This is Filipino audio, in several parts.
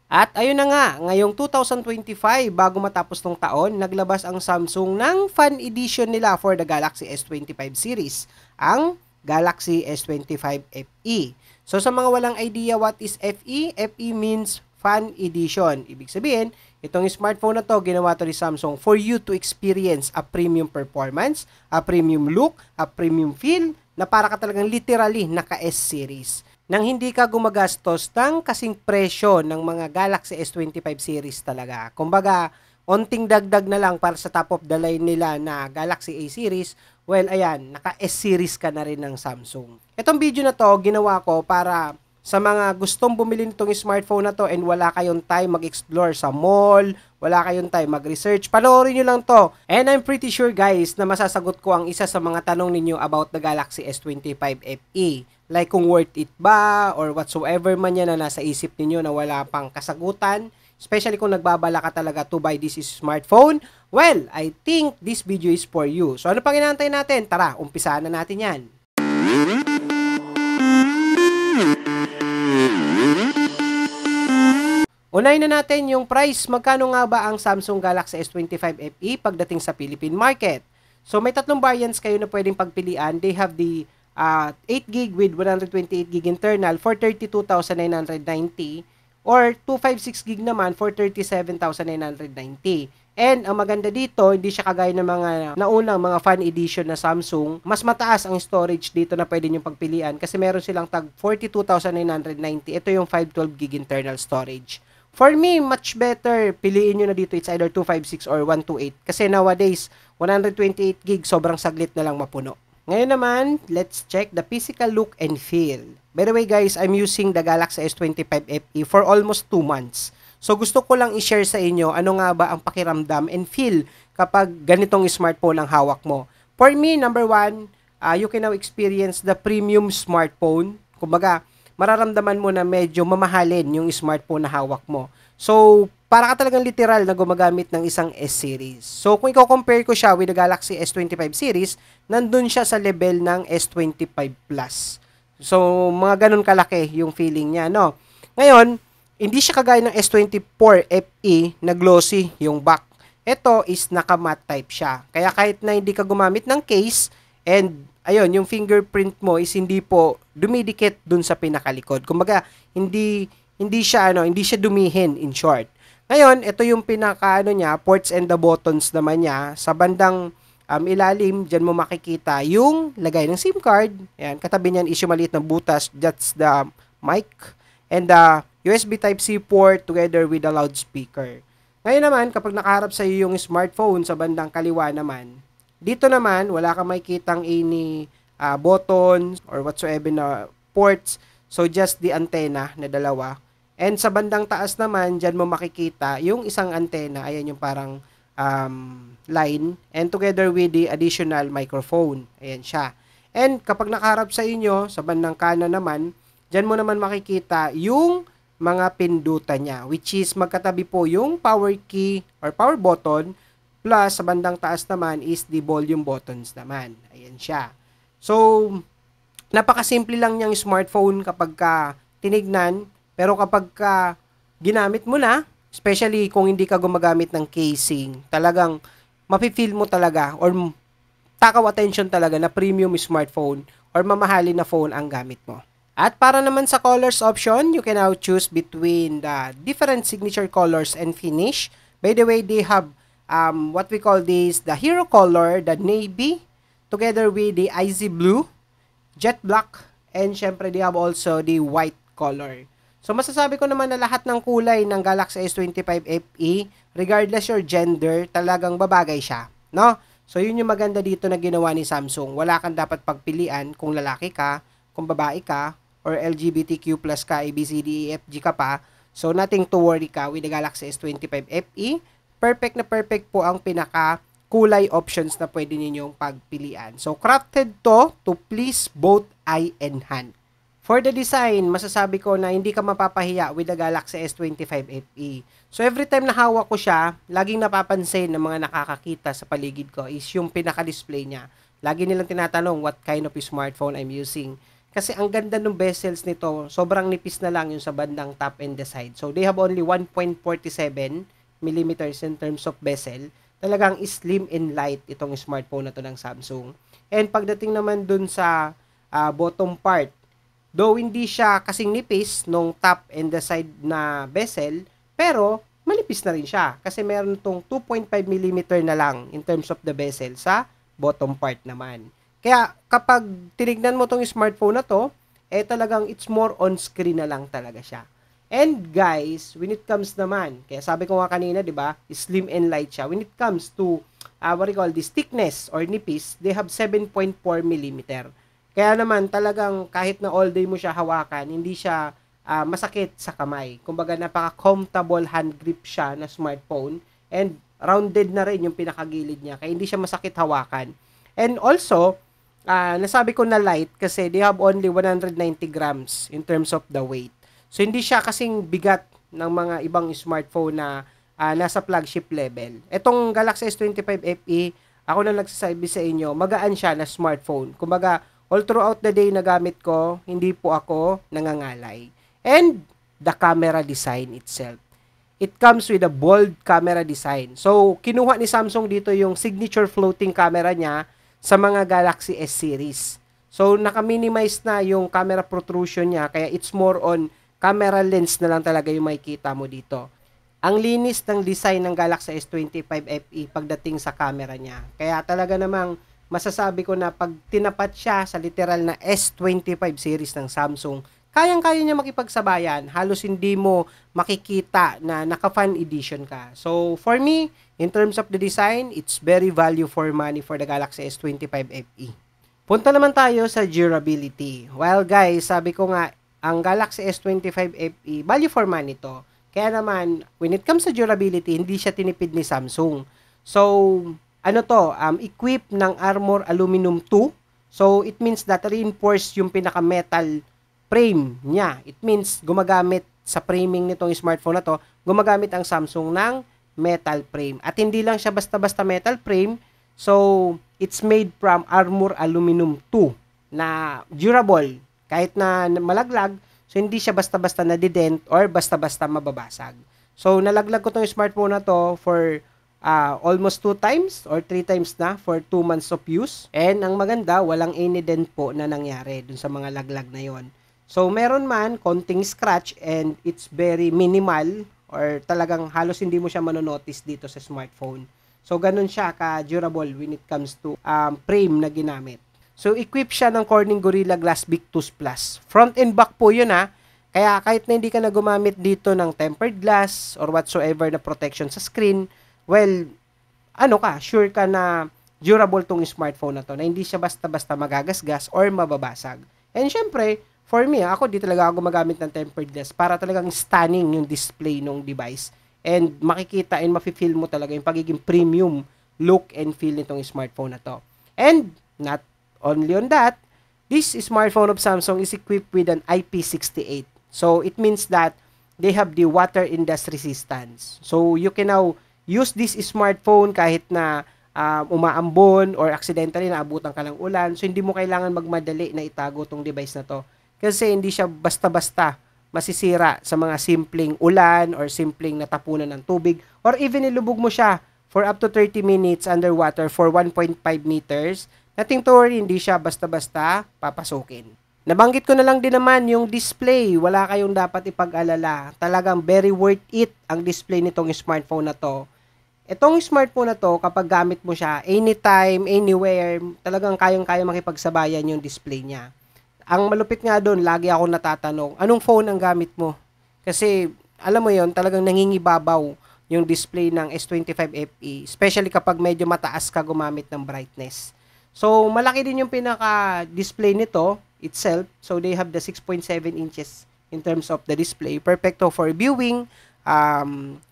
At ayun na nga, ngayong 2025, bago matapos ng taon, naglabas ang Samsung ng Fan Edition nila for the Galaxy S25 series, ang Galaxy S25 FE. So sa mga walang idea what is FE, FE means Fan Edition. Ibig sabihin, itong smartphone na to, ginawa to ni Samsung for you to experience a premium performance, a premium look, a premium feel, na para ka talagang literally naka S series nang hindi ka gumagastos ng kasing presyo ng mga Galaxy S25 series talaga. Kumbaga, onting dagdag na lang para sa top of the line nila na Galaxy A series, well, ayan, naka S series ka na rin ng Samsung. Itong video na to, ginawa ko para sa mga gustong bumili nitong smartphone na to and wala kayong time mag-explore sa mall, wala kayong time mag-research, panoorin nyo lang to. And I'm pretty sure guys na masasagot ko ang isa sa mga tanong ninyo about the Galaxy S25 FE. Like kung worth it ba or whatsoever man yan na nasa isip ninyo na wala pang kasagutan. Especially kung nagbabala ka talaga to buy this smartphone. Well, I think this video is for you. So ano pang inaantay natin? Tara, umpisahan na natin yan. Unahin na natin yung price. Magkano nga ba ang Samsung Galaxy S25 FE pagdating sa Philippine market? So may tatlong variants kayo na pwedeng pagpilian. They have the 8GB with 128GB internal for 32,990 or 256GB naman for 37,990. And ang maganda dito, hindi siya kagaya ng mga naunang mga fan edition na Samsung. Mas mataas ang storage dito na pwede nyo pagpilian kasi meron silang tag 42,990. Ito yung 512GB internal storage. For me, much better, piliin nyo na dito, it's either 256 or 128. Kasi nowadays, 128GB, sobrang saglit na lang mapuno. Ngayon naman, let's check the physical look and feel. By the way guys, I'm using the Galaxy S25 FE for almost 2 months. So gusto ko lang i-share sa inyo ano nga ba ang pakiramdam and feel kapag ganitong smartphone ang hawak mo. For me, number one, you can now experience the premium smartphone. Kumbaga, mararamdaman mo na medyo mamahalin yung smartphone na hawak mo. So, para ka talagang literal na gumagamit ng isang S-series. So, kung i-compare ko siya with the Galaxy S25 series, nandun siya sa level ng S25 Plus. So, mga ganun kalaki yung feeling niya, no? Ngayon, hindi siya kagaya ng S24 FE na glossy yung back. Ito is naka-matte type siya. Kaya kahit na hindi ka gumamit ng case, and ayun, yung fingerprint mo is hindi po dumidikit dun sa pinakalikod. Kumbaga, hindi siya dumihin in short. Ngayon, ito yung pinaka niya, ports and the buttons naman niya. Sa bandang ilalim, dyan mo makikita yung lagay ng SIM card. Ayan, katabi niyan is yung maliit na butas, that's the mic. And the USB Type-C port together with the loudspeaker. Ngayon naman, kapag nakaharap sa iyo yung smartphone sa bandang kaliwa naman, dito naman, wala kang makikitang any buttons or whatsoever na ports. So, just the antenna na dalawa. And sa bandang taas naman, dyan mo makikita yung isang antenna. Ayan yung parang line. And together with the additional microphone. Ayan siya. And kapag nakaharap sa inyo, sa bandang kanan naman, dyan mo naman makikita yung mga pindutan niya. Which is magkatabi po yung power key or power button. Plus, sa bandang taas naman is the volume buttons naman. Ayan siya. So, napakasimple lang niyang smartphone kapag ka tinignan. Pero kapag ka ginamit mo na, especially kung hindi ka gumagamit ng casing, talagang mapi-feel mo talaga or takaw attention talaga na premium smartphone or mamahalin na phone ang gamit mo. At para naman sa colors option, you can now choose between the different signature colors and finish. By the way, they have what we call this, the hero color, the navy, together with the icy blue, jet black, and syempre they have also the white color. So, masasabi ko naman na lahat ng kulay ng Galaxy S25 FE, regardless your gender, talagang babagay siya, no? So, yun yung maganda dito na ginawa ni Samsung. Wala kang dapat pagpilian kung lalaki ka, kung babae ka, or LGBTQ plus ka, ABCDEFG ka pa. So, nothing to worry ka with the Galaxy S25 FE. Perfect na perfect po ang pinaka kulay options na pwede ninyong pagpilian. So, crafted to please both eye and hand. For the design, masasabi ko na hindi ka mapapahiya with the Galaxy S25 FE. So every time na hawak ko siya, laging napapansin ng mga nakakakita sa paligid ko is yung pinaka-display niya. Lagi nilang tinatanong what kind of smartphone I'm using. kasi ang ganda ng bezels nito, sobrang nipis na lang yung sa bandang top and the side. So they have only 1.47 millimeters in terms of bezel. Talagang slim and light itong smartphone na to ng Samsung. And pagdating naman dun sa bottom part, though hindi siya kasing nipis nung top and the side na bezel, pero manipis na rin siya kasi meron tong 2.5 mm na lang in terms of the bezel sa bottom part naman. Kaya kapag tinignan mo tong smartphone na to, talagang it's more on screen na lang talaga siya. And guys, when it comes naman, kaya sabi ko nga kanina, 'di ba, slim and light siya. When it comes to what we call this thickness or nipis, they have 7.4 mm. Kaya naman talagang kahit na all day mo siya hawakan, hindi siya masakit sa kamay. Kumbaga napaka-comfortable hand grip siya na smartphone and rounded na rin yung pinakagilid niya kaya hindi siya masakit hawakan. And also, nasabi ko na light kasi they have only 190 grams in terms of the weight. So, hindi siya kasing bigat ng mga ibang smartphone na nasa flagship level. Itong Galaxy S25 FE, ako na nagsasabi sa inyo, magaan siya na smartphone. Kumbaga, all throughout the day na gamit ko, hindi po ako nangangalay. And the camera design itself. It comes with a bold camera design. So, kinuha ni Samsung dito yung signature floating camera niya sa mga Galaxy S series. So, naka-minimize na yung camera protrusion niya, kaya it's more on camera lens na lang talaga yung makikita mo dito. Ang linis ng design ng Galaxy S25 FE pagdating sa camera niya. Kaya talaga namang masasabi ko na pag tinapat siya sa literal na S25 series ng Samsung, kayang-kaya niya makipagsabayan. Halos hindi mo makikita na naka-fan edition ka. So, for me, in terms of the design, it's very value for money for the Galaxy S25 FE. Punta naman tayo sa durability. Well, guys, sabi ko nga, ang Galaxy S25 FE, value for money to. Kaya naman, when it comes to durability, hindi siya tinipid ni Samsung. So, ano to? Equipped ng Armor Aluminum 2. So, it means that reinforced yung pinaka-metal frame niya. It means gumagamit sa framing nitong smartphone na to, gumagamit ang Samsung ng metal frame. At hindi lang siya basta-basta metal frame. So, it's made from Armor Aluminum 2 na durable. Kahit na malaglag, so hindi siya basta-basta nadident or basta-basta mababasag. So, nalaglag ko tong smartphone na to for almost 2 times or 3 times na for 2 months of use. And ang maganda, walang any dent po na nangyari dun sa mga laglag na yon. So, meron man konting scratch and it's very minimal or talagang halos hindi mo siya manonotice dito sa smartphone. So, ganun siya ka-durable when it comes to frame na ginamit. So, equipped siya ng Corning Gorilla Glass Victus Plus. Front and back po yun Kaya kahit na hindi ka na gumamit dito ng tempered glass or whatsoever na protection sa screen, well, sure ka na durable tong smartphone na to, na hindi siya basta-basta magagasgas or mababasag. And syempre, for me, ako di talaga ako gumagamit ng tempered glass para talagang stunning yung display ng device. And makikita and mafe-feel mo talaga yung pagiging premium look and feel nitong smartphone na to. And not only on that, this smartphone of Samsung is equipped with an IP68. So, it means that they have the water indust resistance. So, you can now use this smartphone kahit na umaambon or accidentally naabutan ka ng ulan. So, hindi mo kailangan magmadali na itago tong device na to. Kasi hindi siya basta-basta masisira sa mga simpleng ulan or simpleng natapunan ng tubig or even ilubog mo siya for up to 30 minutes underwater for 1.5 meters. Nothing to worry, hindi siya basta-basta papasukin. Nabanggit ko na lang din naman yung display. Wala kayong dapat ipag-alala. Talagang very worth it ang display nitong smartphone na to. Itong smartphone na to, kapag gamit mo siya, anytime, anywhere, talagang kayang-kaya makipagsabayan yung display niya. Ang malupit nga doon, lagi ako natatanong, anong phone ang gamit mo? Kasi, alam mo yon, talagang nangingibabaw yung display ng S25 FE, especially kapag medyo mataas ka gumamit ng brightness. So, malaki din yung pinaka-display nito itself. So, they have the 6.7 inches in terms of the display. Perfecto for viewing,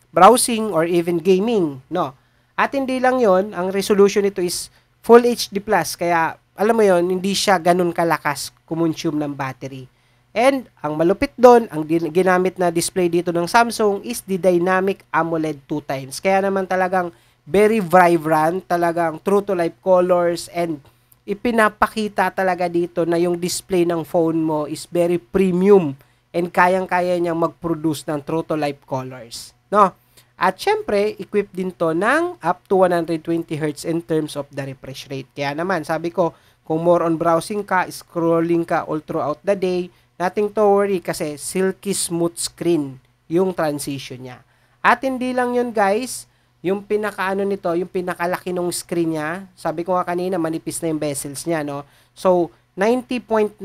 browsing, or even gaming, no? At hindi lang yon, ang resolution nito is Full HD+, kaya alam mo yon, hindi siya ganun kalakas kumonsume ng battery. And ang malupit doon, ang ginamit na display dito ng Samsung is the Dynamic AMOLED 2 times. Kaya naman talagang very vibrant, talagang true to life colors and ipinapakita talaga dito na yung display ng phone mo is very premium and kayang-kaya niyang mag-produce ng true to life colors, no? At syempre, equipped din to ng up to 120 Hz in terms of the refresh rate. Kaya naman, sabi ko, kung more on browsing ka, scrolling ka all throughout the day, nothing to worry kasi silky smooth screen yung transition niya. At hindi lang yun guys, yung pinakaano nito, yung pinakalaki ng screen niya, sabi ko nga kanina, manipis na yung bezels niya, no? So, 90.19%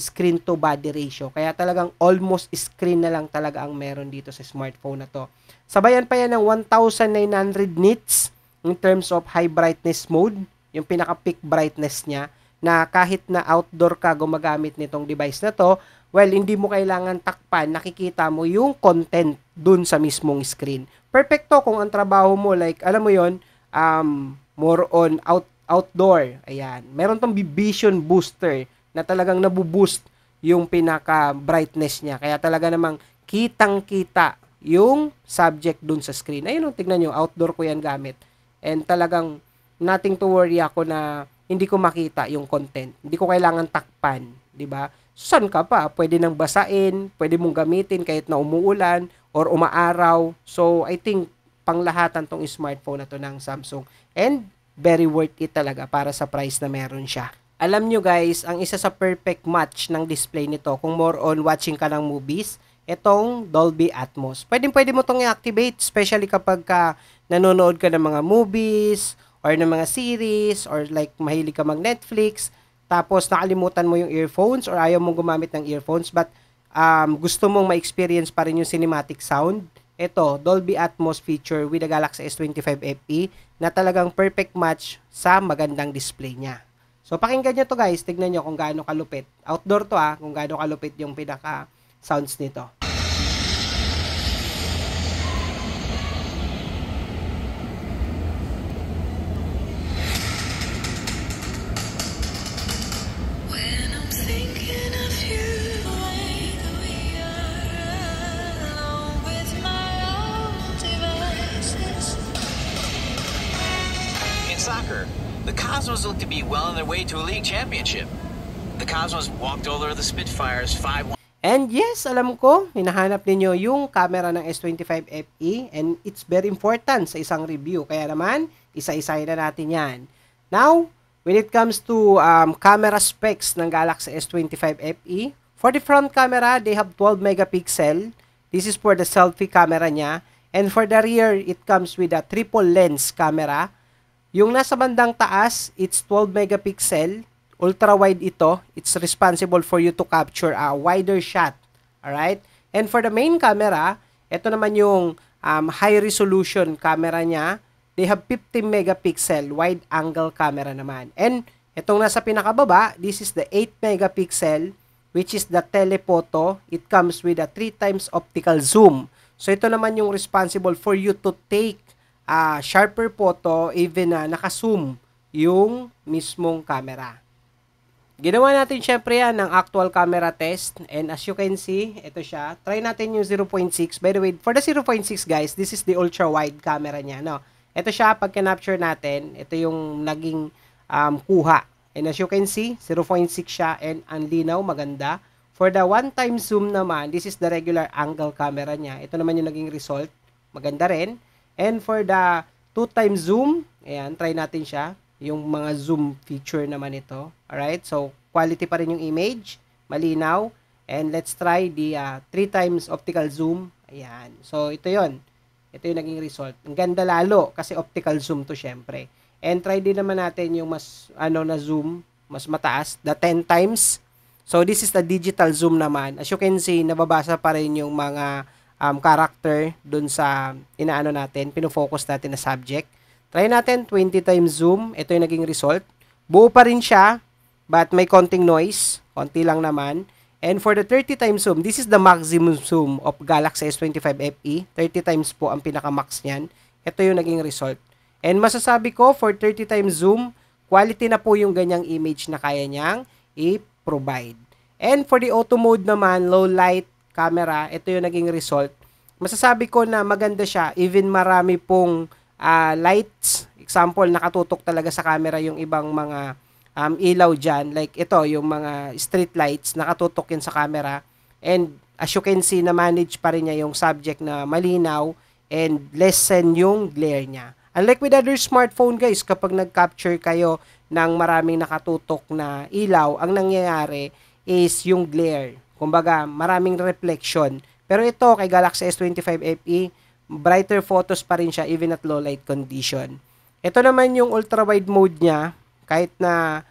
screen to body ratio. Kaya talagang almost screen na lang talaga ang meron dito sa smartphone na to. Sabayan pa yan ng 1,900 nits in terms of high brightness mode, yung pinaka-peak brightness niya, na kahit na outdoor ka gumagamit nitong device na to, well, hindi mo kailangan takpan, nakikita mo yung content dun sa mismong screen. Perfecto kung ang trabaho mo, like, alam mo yon, more on outdoor. Ayan. Meron tong vision booster na talagang nabuboost yung pinaka-brightness niya. Kaya talaga namang kitang-kita yung subject dun sa screen. Ayun, tignan nyo, outdoor ko yan gamit. And talagang nothing to worry ako na hindi ko makita yung content. Hindi ko kailangan takpan, di ba? Saan ka pa? Pwede nang basain, pwede mong gamitin kahit na umuulan or umaaraw. So, I think panglahatan tong smartphone na to ng Samsung. And very worth it talaga para sa price na meron siya. Alam nyo guys, ang isa sa perfect match ng display nito, kung more on watching ka ng movies, itong Dolby Atmos. Pwede mo itong i-activate, especially kapag nanonood ka ng mga movies, or ng mga series, or like mahilig ka mag-Netflix, tapos nakalimutan mo yung earphones, or ayaw mong gumamit ng earphones, but gusto mong ma-experience pa rin yung cinematic sound, ito, Dolby Atmos feature with the Galaxy S25 FE, na talagang perfect match sa magandang display niya. So, pakinggan nyo to guys, tignan nyo kung gaano kalupit. Outdoor to kung gaano kalupit yung pinaka-sounds nito. Soccer, the Cosmos look to be well on their way to a league championship. The Cosmos walked over the Spitfires 5-1. And yes, alam ko, hinahanap ninyo yung camera ng S25 FE and it's very important sa isang review. Kaya naman, isa-isahin na natin yan. Now, when it comes to camera specs ng Galaxy S25 FE, for the front camera, they have 12 megapixel. This is for the selfie camera niya. And for the rear, it comes with a triple lens camera. Yung nasa bandang taas, it's 12 megapixel. Ultra-wide ito. It's responsible for you to capture a wider shot. Alright? And for the main camera, ito naman yung high-resolution camera niya. They have 50 megapixel wide-angle camera naman. And itong nasa pinakababa, this is the 8 megapixel, which is the telephoto. It comes with a 3 times optical zoom. So ito naman yung responsible for you to take sharper photo, even na naka-zoom yung mismong camera. Ginawa natin syempre yan ng actual camera test, and as you can see, ito siya. Try natin yung 0.6. By the way, for the 0.6 guys, this is the ultra-wide camera niya, no? Ito siya, pag capture natin, ito yung naging kuha. And as you can see, 0.6 siya, and ang linaw, maganda. For the one-time zoom naman, this is the regular angle camera niya. Ito naman yung naging result. Maganda rin. And for the 2-time zoom, ayan, try natin siya. Yung mga zoom feature naman ito. Alright, so quality pa rin yung image. Malinaw. And let's try the 3 times optical zoom. Ayan. So ito yon. Ito yung naging result. Ang ganda lalo kasi optical zoom to syempre. And try din naman natin yung mas na zoom, mas mataas, the 10 times. So this is the digital zoom naman. As you can see, nababasa pa rin yung mga character dun sa inaano natin, pinofocus natin na subject. Try natin 20 times zoom. Ito yung naging result. Buo pa rin siya, but may konting noise. Konti lang naman. And for the 30 times zoom, this is the maximum zoom of Galaxy S25 FE. 30 times po ang pinaka-max niyan. Ito yung naging result. And masasabi ko, for 30 times zoom, quality na po yung ganyang image na kaya niyang i-provide. And for the auto mode naman, low light camera, ito yung naging result. Masasabi ko na maganda siya, even marami pong lights, example, nakatutok talaga sa camera yung ibang mga ilaw dyan. Like ito, yung mga street lights, nakatutok yun sa camera. And as you can see, na-manage pa rin niya yung subject na malinaw and lessen yung glare niya. Unlike with other smartphone guys, kapag nag-capture kayo ng maraming nakatutok na ilaw, ang nangyayari is yung glare. Kumbaga, maraming reflection. Pero ito, kay Galaxy S25 FE, brighter photos pa rin siya even at low light condition. Ito naman yung ultra-wide mode niya, kahit na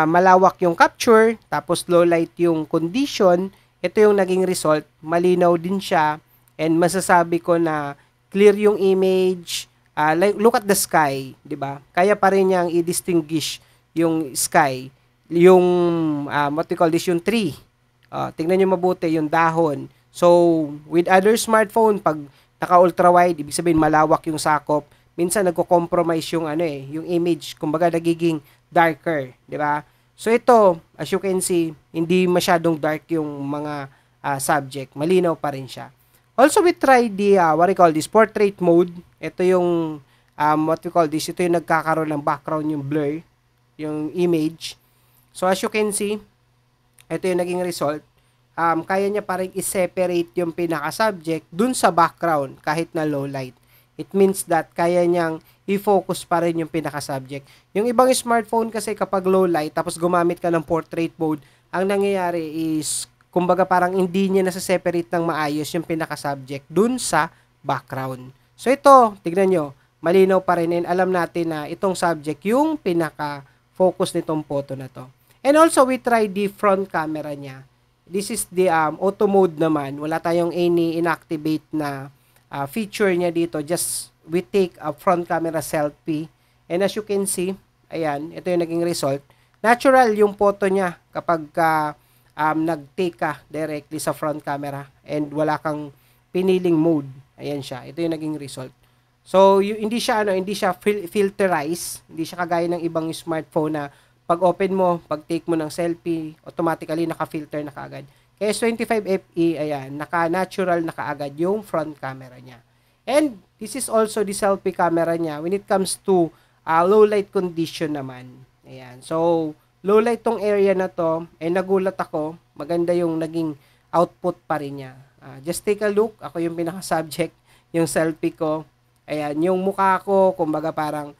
malawak yung capture, tapos low light yung condition, ito yung naging result, malinaw din siya, and masasabi ko na clear yung image. Like, look at the sky, di ba? Kaya pa rin niyang i-distinguish yung sky, yung, what we call this, yung tree. Tingnan nyo mabuti, yung dahon. So, with other smartphone, pag naka-ultra-wide, ibig sabihin malawak yung sakop, minsan nagko-compromise yung, yung image, kumbaga nagiging darker, di ba? So, ito, as you can see, hindi masyadong dark yung mga subject. Malinaw pa rin siya. Also, we tried the, what we call this, portrait mode. Ito yung, what we call this, ito yung nagkakaroon ng background, yung blur, yung image. So, as you can see, ito yung naging result. Kaya niya pa rin i-separate yung pinaka-subject dun sa background, kahit na low light. It means that kaya niyang i-focus pa rin yung pinaka-subject. Yung ibang smartphone kasi kapag low light, tapos gumamit ka ng portrait mode, ang nangyayari is, kumbaga parang hindi niya nasa-separate ng maayos yung pinaka-subject dun sa background. So ito, tignan nyo, malinaw pa rin and alam natin na itong subject yung pinaka-focus nitong photo na to. And also, we tried the front camera niya. This is the auto mode naman. Wala tayong any inactivate na feature niya dito. Just we take a front camera selfie. And as you can see, ayan, ito yung naging result. Natural yung photo niya kapag nag-take ka directly sa front camera and wala kang piniling mode. Ayan siya. Ito yung naging result. So, hindi siya filterize. Hindi siya kagaya ng ibang smartphone na pag open mo, pag take mo ng selfie, automatically naka-filter na kaagad. Kaya S25 FE, ayan, naka-natural na kaagad yung front camera niya. And this is also the selfie camera niya when it comes to low light condition naman. Ayan. So, low light tong area na to, nagulat ako, maganda yung naging output pa rin niya. Just take a look, ako yung pinaka-subject, yung selfie ko. Ayan, yung mukha ko, kumbaga parang,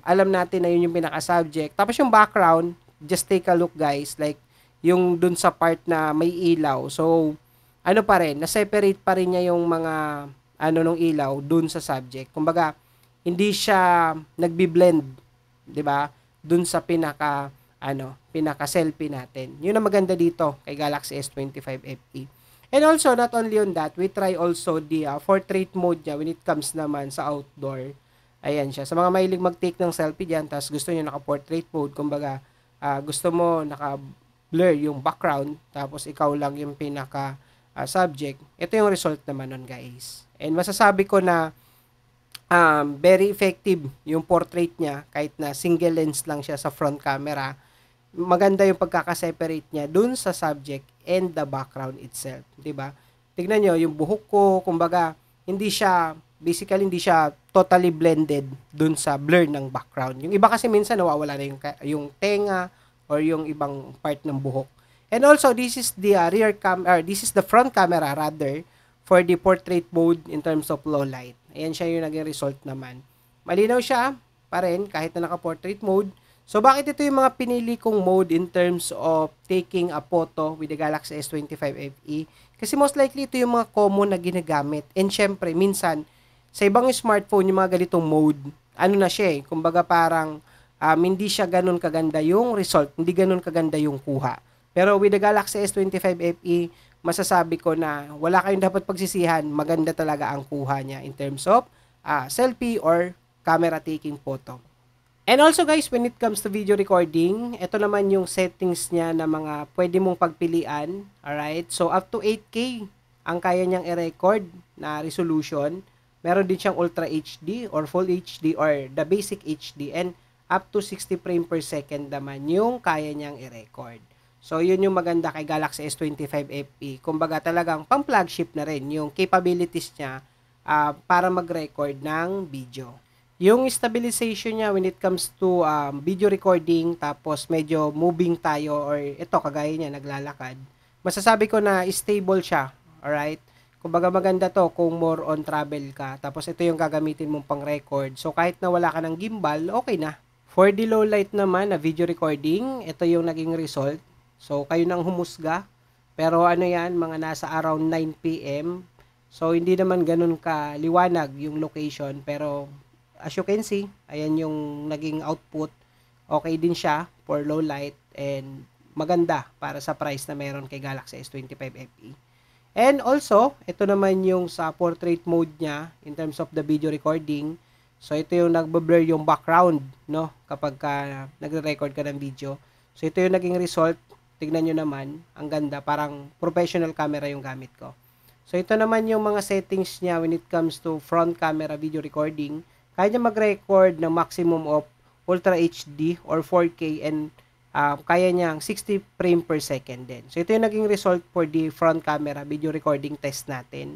alam natin na yun yung pinaka-subject. Tapos yung background, just take a look guys, like, yung dun sa part na may ilaw. So, ano pa rin, na-separate pa rin niya yung mga, nung ilaw, dun sa subject. Kumbaga, hindi siya nagbi-blend, di ba? Dun sa pinaka-selfie natin. Yun ang maganda dito kay Galaxy S25 FE. And also, not only on that, we try also the portrait mode niya when it comes naman sa outdoor. Ayan siya. Sa mga mahilig mag-take ng selfie dyan, tapos gusto nyo naka-portrait mode, kumbaga, gusto mo naka-blur yung background, tapos ikaw lang yung pinaka-subject, ito yung result naman nun, guys. And masasabi ko na very effective yung portrait niya, kahit na single lens lang siya sa front camera. Maganda yung pagkakaseparate niya dun sa subject and the background itself. Diba? Tignan nyo, yung buhok ko, kumbaga, hindi siya totally blended dun sa blur ng background. Yung iba kasi minsan nawawala na yung tenga or yung ibang part ng buhok. And also, this is the this is the front camera rather for the portrait mode in terms of low light. Ayan siya yung naging result naman. Malinaw siya pa rin kahit na naka-portrait mode. So, bakit ito yung mga pinili kong mode in terms of taking a photo with the Galaxy S25 FE? Kasi most likely ito yung mga common na ginagamit. And syempre, minsan, sa ibang smartphone, yung mga ganitong mode, na siya kumbaga parang hindi siya ganun kaganda yung result, hindi ganun kaganda yung kuha. Pero with the Galaxy S25 FE, masasabi ko na wala kayong dapat pagsisihan, maganda talaga ang kuha niya in terms of selfie or camera taking photo. And also guys, when it comes to video recording, ito naman yung settings niya na mga pwede mong pagpilian. Alright? So up to 8K ang kaya niyang i-record na resolution. Meron din siyang Ultra HD or Full HD or the Basic HD, and up to 60 frames per second naman yung kaya niyang i-record. So yun yung maganda kay Galaxy S25 FE. Kumbaga talagang pang-flagship na rin yung capabilities niya para mag-record ng video. Yung stabilization niya when it comes to video recording, tapos medyo moving tayo or ito kagaya niya naglalakad, masasabi ko na stable siya. Alright? Kumbaga maganda to kung more on travel ka. Tapos ito yung gagamitin mong pang record. So kahit na wala ka ng gimbal, okay na. For the low light naman na video recording, ito yung naging result. So kayo nang humusga. Pero ano yan, mga nasa around 9 PM. So hindi naman ganun ka liwanag yung location. Pero as you can see, ayan yung naging output. Okay din siya for low light and maganda para sa price na meron kay Galaxy S25 FE. And also, ito naman yung sa portrait mode niya in terms of the video recording. So ito yung nagbe-blur yung background, no, kapag nagre-record ka ng video. So ito yung naging result. Tignan nyo naman, ang ganda, parang professional camera yung gamit ko. So ito naman yung mga settings niya when it comes to front camera video recording. Kaya niya mag-record ng maximum of Ultra HD or 4K and kaya niyang 60 frame per second din. So, ito yung naging result for the front camera video recording test natin.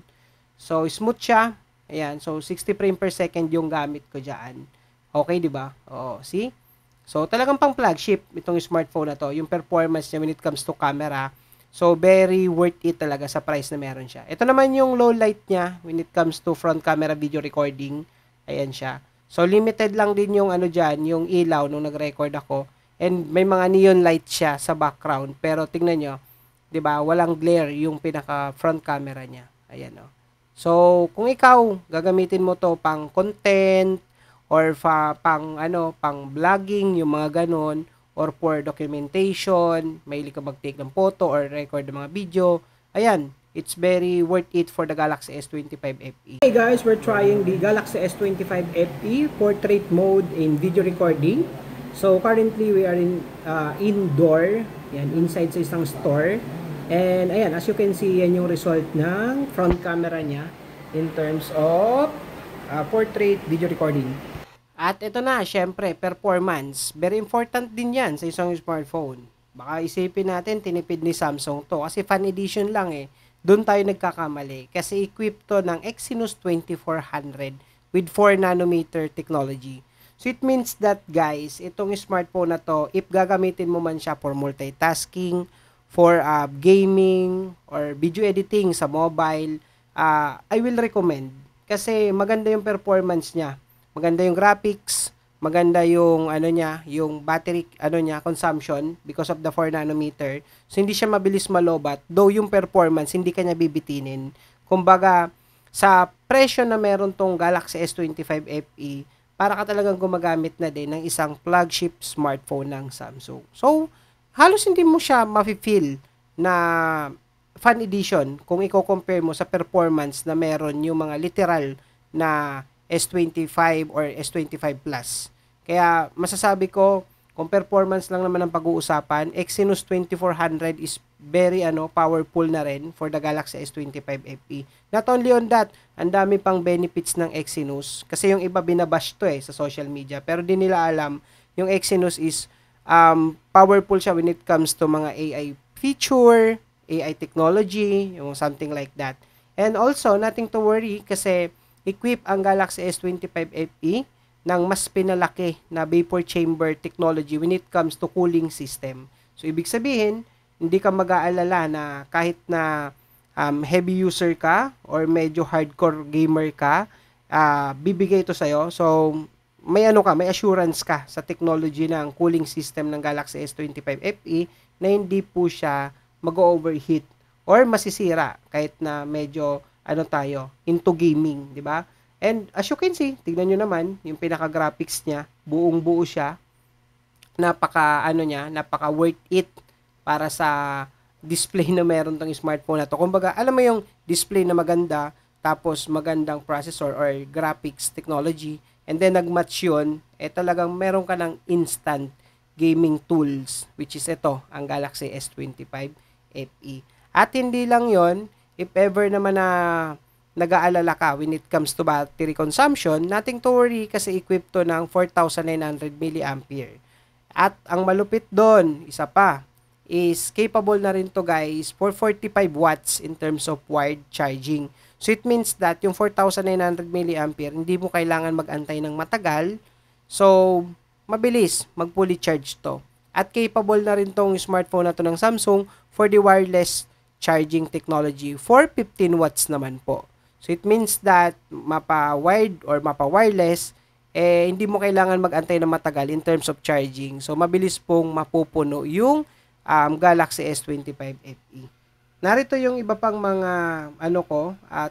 So, smooth siya. Ayan. So, 60 frame per second yung gamit ko dyan. Okay, di ba? Oo, see? So, talagang pang flagship itong smartphone na to. Yung performance niya when it comes to camera. So, very worth it talaga sa price na meron siya. Ito naman yung low light niya when it comes to front camera video recording. Ayan siya. So, limited lang din yung ano dyan, yung ilaw nung nag-record ako. And may mga neon light siya sa background. Pero tingnan nyo, 'di ba? Walang glare yung pinaka front camera niya. Ayan oh. So, kung ikaw gagamitin mo 'to pang content or pang vlogging, yung mga ganon, or for documentation, mahilig ka mag-take ng photo or record ng mga video, ayan, it's very worth it for the Galaxy S25 FE. Hey guys, we're trying the Galaxy S25 FE portrait mode in video recording. So currently we are in indoor, yan, inside sa isang store. And ayan, as you can see, yan yung result ng front camera niya in terms of portrait video recording. At ito na, syempre, performance. Very important din yan sa isang smartphone. Baka isipin natin, tinipid ni Samsung to. Kasi fan edition lang eh. Doon tayo nagkakamali. Kasi equipped to ng Exynos 2400 with 4 nanometer technology. So it means that guys, itong smartphone na to, if gagamitin mo man siya for multitasking, for gaming, or video editing sa mobile, I will recommend. Kasi maganda yung performance niya. Maganda yung graphics, maganda yung yung battery consumption because of the 4 nanometer. So hindi siya mabilis malobat, though yung performance hindi kanya bibitinin. Kumbaga sa presyo na meron tong Galaxy S25 FE, para ka talagang gumagamit na din ng isang flagship smartphone ng Samsung. So, halos hindi mo siya mafe-feel na fan edition kung i-compare mo sa performance na meron yung mga literal na S25 or S25 Plus. Kaya masasabi ko, kung performance lang naman ang pag-uusapan, Exynos 2400 is very powerful na rin for the Galaxy S25 FE. Not only on that, ang dami pang benefits ng Exynos kasi yung iba binabash to sa social media, pero di nila alam yung Exynos is powerful siya when it comes to mga AI feature, AI technology, yung something like that. And also, nothing to worry kasi equip ang Galaxy S25 FE ng mas pinalaki na vapor chamber technology when it comes to cooling system. So, ibig sabihin, hindi ka mag-aalala na kahit na heavy user ka or medyo hardcore gamer ka, bibigay ito sa'yo. So, may may assurance ka sa technology ng cooling system ng Galaxy S25 FE na hindi po siya mag-overheat or masisira kahit na medyo into gaming, di ba? And as you can see, tignan nyo naman, yung pinaka-graphics niya, buong-buo siya. Napaka worth it para sa display na meron tong smartphone na to. Kumbaga, alam mo yung display na maganda, tapos magandang processor or graphics technology, and then nag-match yun, talagang meron ka ng instant gaming tools, which is ito, ang Galaxy S25 FE. At hindi lang yon, if ever naman na nag-aalala ka when it comes to battery consumption, nothing to worry kasi equipped to ng 4,900 mAh. At ang malupit doon, isa pa, is capable na rin to guys for 45 watts in terms of wired charging. So it means that yung 4,900 mAh, hindi mo kailangan mag-antay ng matagal. So mabilis mag-fully charge to. At capable na rin tong smartphone na to ng Samsung for the wireless charging technology for 15 watts naman po. So it means that mapa-wired or mapa-wireless, hindi mo kailangan mag-antay na matagal in terms of charging. So mabilis pong mapupuno yung Galaxy S25 FE. Narito yung iba pang mga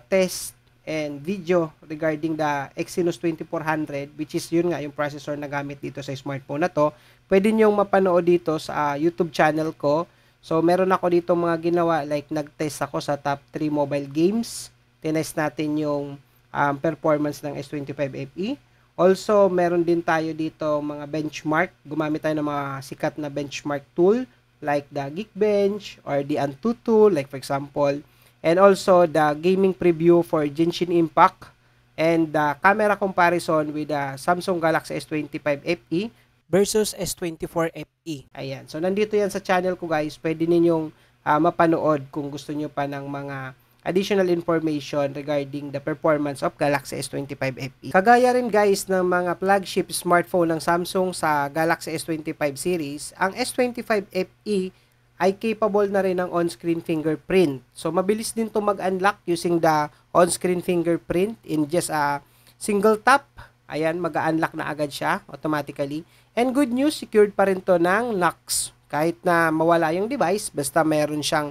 test and video regarding the Exynos 2400, which is yun nga yung processor na gamit dito sa smartphone na to. Pwede nyong mapanood dito sa YouTube channel ko. So meron ako dito mga ginawa, like nag-test ako sa top 3 mobile games. Tinest natin yung performance ng S25 FE. Also, meron din tayo dito mga benchmark. Gumamit tayo ng mga sikat na benchmark tool like the Geekbench or the Antutu, like for example. And also the gaming preview for Genshin Impact and the camera comparison with the Samsung Galaxy S25 FE versus S24 FE. Ayan. So, nandito yan sa channel ko guys. Pwede ninyong mapanood kung gusto nyo pa ng mga additional information regarding the performance of Galaxy S25 FE. Kagaya rin guys ng mga flagship smartphone ng Samsung sa Galaxy S25 series, ang S25 FE ay capable na rin ng on-screen fingerprint. So, mabilis din to mag-unlock using the on-screen fingerprint in just a single tap. Ayan, mag-unlock na agad siya automatically. And good news, secured pa rin to ng locks. Kahit na mawala yung device, basta meron siyang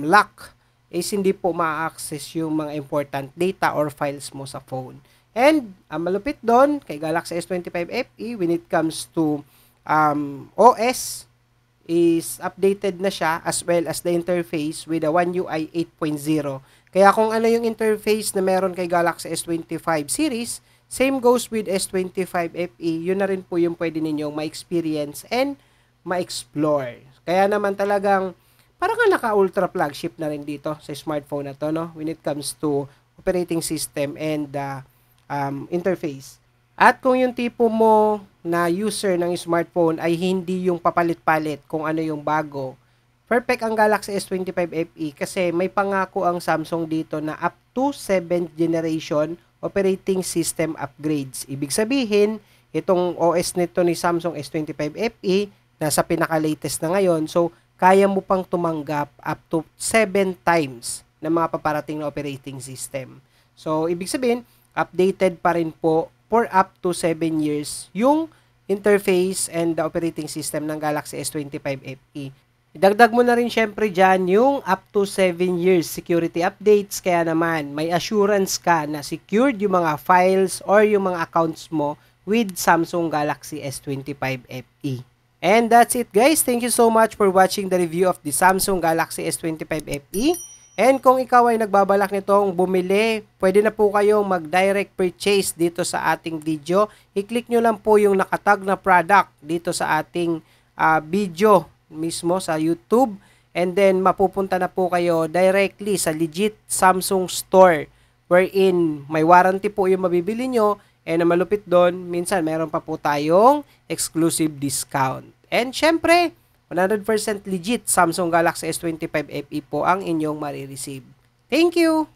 lock, is hindi po ma-access yung mga important data or files mo sa phone. And, malupit doon, kay Galaxy S25 FE, when it comes to OS, is updated na siya as well as the interface with the One UI 8.0. Kaya kung ano yung interface na meron kay Galaxy S25 series, same goes with S25 FE, yun na rin po yung pwede ninyong ma-experience and ma-explore. Kaya naman talagang parang naka-ultra flagship na rin dito sa smartphone na to, no? When it comes to operating system and interface. At kung yung tipo mo na user ng smartphone ay hindi yung papalit-palit kung ano yung bago, perfect ang Galaxy S25 FE kasi may pangako ang Samsung dito na up to 7th generation operating system upgrades. Ibig sabihin, itong OS nito ni Samsung S25 FE nasa pinaka-latest na ngayon. So, kaya mo pang tumanggap up to 7 times na mga paparating na operating system. So, ibig sabihin, updated pa rin po for up to 7 years yung interface and the operating system ng Galaxy S25 FE. Idagdag mo na rin syempre dyan yung up to 7 years security updates, kaya naman may assurance ka na secured yung mga files or yung mga accounts mo with Samsung Galaxy S25 FE. And that's it guys. Thank you so much for watching the review of the Samsung Galaxy S25 FE. And kung ikaw ay nagbabalak nitong bumili, pwede na po kayong mag-direct purchase dito sa ating video. I-click nyo lang po yung nakatag na product dito sa ating video mismo sa YouTube. And then mapupunta na po kayo directly sa legit Samsung store wherein may warranty po yung mabibili nyo. And na malupit doon, minsan meron pa po tayong exclusive discount. And syempre, 100% legit Samsung Galaxy S25 FE po ang inyong marireceive. Thank you!